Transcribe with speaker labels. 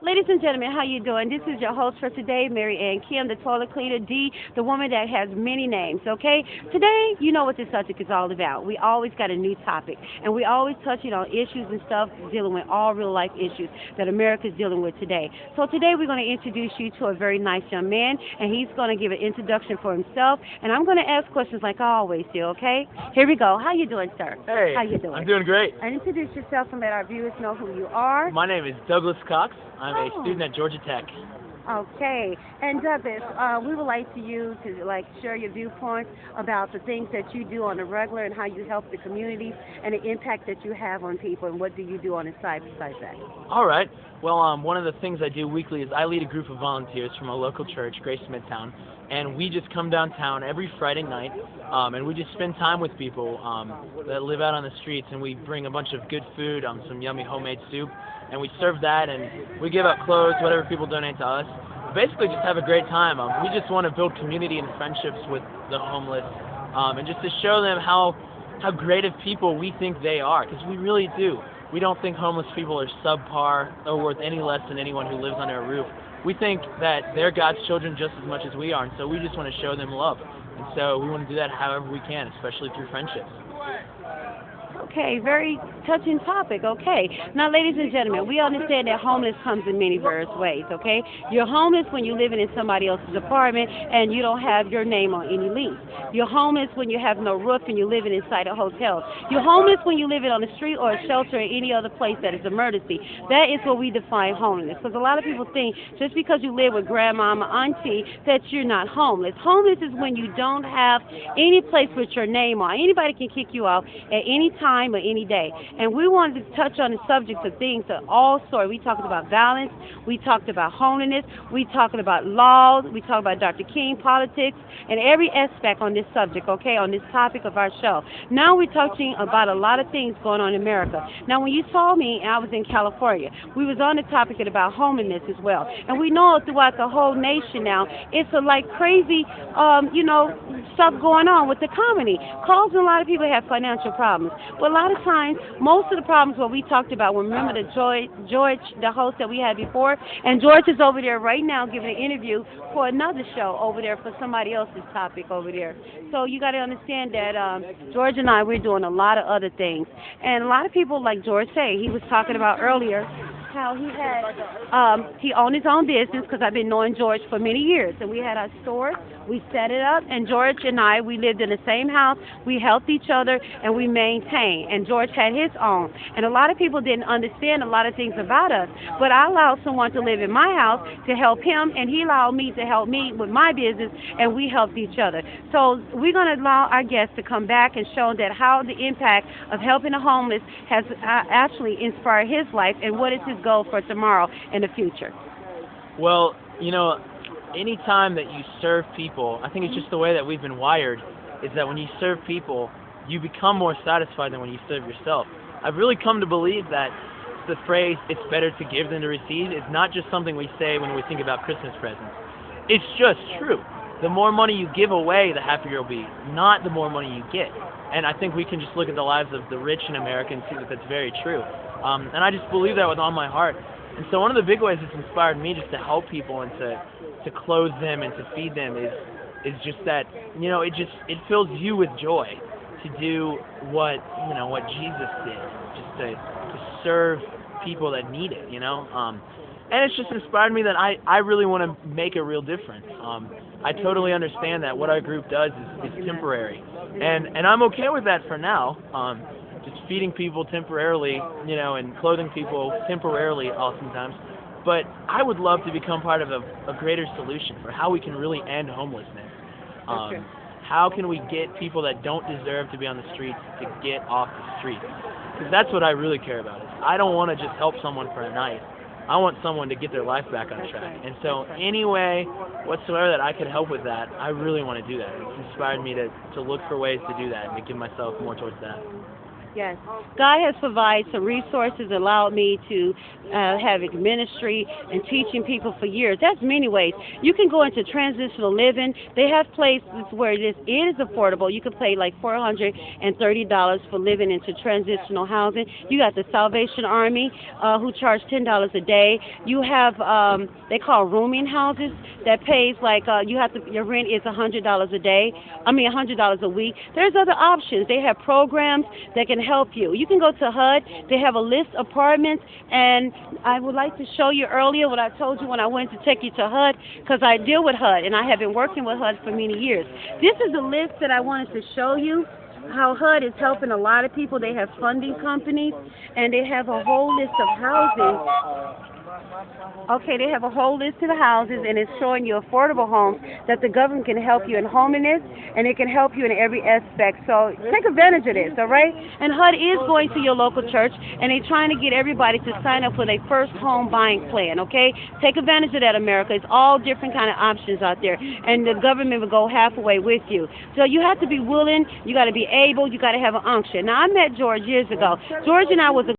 Speaker 1: Ladies and gentlemen, how you doing? This is your host for today, Mary Ann Kim, the toilet cleaner, D, the woman that has many names, okay? Today, you know what this subject is all about. We always got a new topic, and we always touching on issues and stuff dealing with all real life issues that America is dealing with today. So today we're going to introduce you to a very nice young man, and he's going to give an introduction for himself, and I'm going to ask questions like I always do, okay? Here we go. How you doing, sir?
Speaker 2: Hey,
Speaker 1: How you doing?
Speaker 2: I'm doing great.
Speaker 1: And introduce yourself and let our viewers know who you are.
Speaker 2: My name is Douglas Cox. I'm a
Speaker 1: Oh.
Speaker 2: student at Georgia Tech.
Speaker 1: Okay, and Douglas, we would like to you to share your viewpoints about the things that you do on the regular and how you help the community and the impact that you have on people, and what do you do on the side besides that?
Speaker 2: All right. Well, one of the things I do weekly is I lead a group of volunteers from a local church, Grace Midtown, and we just come downtown every Friday night, and we just spend time with people that live out on the streets, and we bring a bunch of good food, some yummy homemade soup, and we serve that, and we give out clothes, whatever people donate to us. Basically, just have a great time. We just want to build community and friendships with the homeless, and just to show them how great of people we think they are, because we really do. We don't think homeless people are subpar or worth any less than anyone who lives under a roof. We think that they're God's children just as much as we are, and so we just want to show them love. And so we want to do that however we can, especially through friendships.
Speaker 1: Okay, very touching topic. Okay, now, ladies and gentlemen, we understand that homeless comes in many various ways. Okay, you're homeless when you're living in somebody else's apartment and you don't have your name on any lease. You're homeless when you have no roof and you're living inside a hotel. You're homeless when you're living on the street or a shelter or any other place that is emergency. That is what we define homelessness. Because a lot of people think just because you live with grandmama, auntie, that you're not homeless. Homeless is when you don't have any place with your name on. Anybody can kick you out at any time or any day. And we wanted to touch on the subjects of things of all sorts. We talked about violence, we talked about homelessness, we talked about laws, we talked about Dr. King, politics, and every aspect on this subject, okay, on this topic of our show. Now we're talking about a lot of things going on in America. Now, when you saw me, I was in California. We was on the topic about homelessness as well. And we know throughout the whole nation now, it's a crazy, stuff going on with the economy, causing a lot of people to have financial problems. But a lot of times, most of the problems what we talked about, remember the George, the host that we had before, and George is over there right now giving an interview for another show over there for somebody else's topic over there. So you got to understand that George and I, we're doing a lot of other things. And a lot of people, like George say, he was talking about earlier, how he owned his own business, because I've been knowing George for many years, and we had our store, we set it up, and George and I, we lived in the same house, we helped each other, and we maintained, and George had his own, and a lot of people didn't understand a lot of things about us, but I allowed someone to live in my house to help him, and he allowed me to help me with my business, and we helped each other. So we're going to allow our guests to come back and show that how the impact of helping the homeless has actually inspired his life, and what is his goal for tomorrow and the future.
Speaker 2: Well, any time that you serve people, I think it's just the way that we've been wired, is that when you serve people, you become more satisfied than when you serve yourself. I've really come to believe that the phrase, it's better to give than to receive, is not just something we say when we think about Christmas presents. It's just true. The more money you give away, the happier you'll be, not the more money you get. And I think we can just look at the lives of the rich in America and see that that's very true. And I just believe that with all my heart. And so one of the big ways it's inspired me just to help people and to clothe them and to feed them is just that, it fills you with joy to do what Jesus did, just to serve people that need it, And it's just inspired me that I really want to make a real difference. I totally understand that what our group does is temporary. And I'm okay with that for now. Just feeding people temporarily, and clothing people temporarily oftentimes. But I would love to become part of a greater solution for how we can really end homelessness. How can we get people that don't deserve to be on the streets to get off the streets? Because that's what I really care about. I don't want to just help someone for a night. I want someone to get their life back on track. And so any way whatsoever that I could help with that, I really want to do that. It's inspired me to look for ways to do that and to give myself more towards that.
Speaker 1: Yes. God has provided some resources, allowed me to have ministry and teaching people for years. That's many ways. You can go into transitional living. They have places where this is affordable. You can pay like $430 for living into transitional housing. You got the Salvation Army who charge $10 a day. You have they call rooming houses that pays like your rent is $100 a day. I mean $100 a week. There's other options. They have programs that can help you. You can go to HUD. They have a list of apartments, and I would like to show you earlier what I told you when I went to take you to HUD, because I deal with HUD, and I have been working with HUD for many years. This is a list that I wanted to show you, how HUD is helping a lot of people. They have funding companies, and they have a whole list of housing. Okay, they have a whole list of the houses, and it's showing you affordable homes that the government can help you in homelessness, and it can help you in every aspect. So take advantage of this, all right? And HUD is going to your local church, and they're trying to get everybody to sign up for their first home buying plan, okay? Take advantage of that, America. It's all different kind of options out there, and the government will go halfway with you. So you have to be willing, you got to be able, you got to have an unction. Now, I met George years ago. George and I was a